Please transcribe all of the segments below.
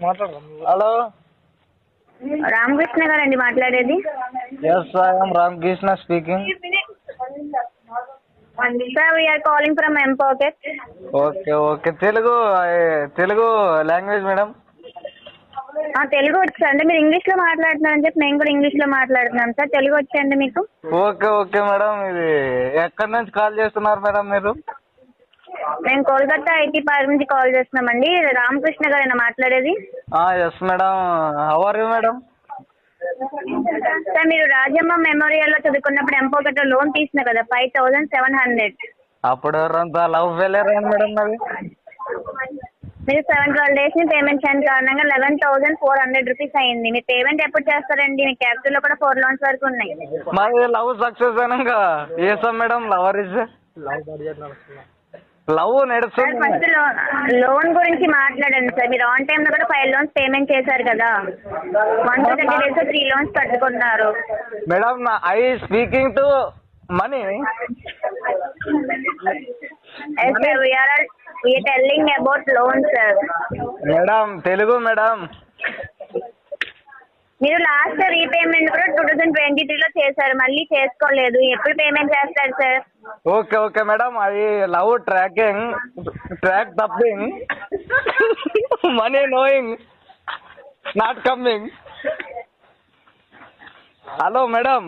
Hello, Ramakrishna గారండి మాట్లాడేది? Yes I'm Ramakrishna speaking. Sir we are calling from mPokket. Okay okay, Telugu language madam. Telugu వచ్చండి. మీరు ఇంగ్లీష్లో మాట్లాడుతున్నారని చెప్పి మేము కూడా ఇంగ్లీష్లో మాట్లాడుతున్నాం సార్. తెలుగు వచ్చండి మీకు? ఓకే ఓకే మేడం, ఇది ఎక్కడి నుంచి కాల్ చేస్తున్నారు మేడం మీరు? మేము కోల్కతా ఐటీ పార్క్ నుంచి కాల్ చేస్తున్నామండి. రామకృష్ణ గారేనా మాట్లాడేది? Yes madam, how are you madam? Sir మీరు రాజమ్మ మెమోరియల్లో చదువుకున్నప్పుడు ఎంపోకెట్లో లోన్ తీసిన కదా 5700. అప్పుడు ఎవరంతా లవ్ ఫెయిలియర్ అయింది మేడం మరి. మీరు 7-12 days ని పేమెంట్ చేయని కారణంగా 11,400 రూపీస్ అయింది. మీ పేమెంట్ ఎప్పుడు చేస్తారండి? మీ క్యాపిటల్లో కూడా 4 loans వరకు ఉన్నాయి. మరి లవ్ సక్సెస్ అయినాక చేస్తాం మేడం. లవర్ ఇస్ లవ్ నడుస్తుంది. ఫస్ట్ లోన్ గురించి మాట్లాడండి సార్. మీరు ఆన్ టైంలో కూడా 5 loans పేమెంట్ చేశారు కదా. 130 days 3 loans కట్టుకున్నారు madam. I speaking to money. We are telling about loans, sir. Madam Telugu madam. మీరు లాస్ట్ రీపేమెంట్ కూడా 2023లో చేశారు, మళ్ళీ చేసుకోలేదు. ఎప్పుడు పేమెంట్ చేస్తారు సార్? ఓకే ఓకే మేడం, అది love track tapping, money knowing, not coming. Hello madam,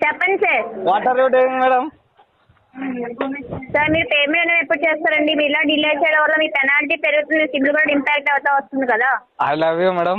చెప్పండి sir. What are you doing madam? Sir మీరు పేమెంట్ ఎప్పుడు చేస్తారండి? మీరు ఇలా డిలే చేయడం వల్ల మీ పెనాల్టీ పెరుగుతుంది, సిబిల్ కూడా ఇంపాక్ట్ అవుతా వస్తుంది కదా. I love you madam.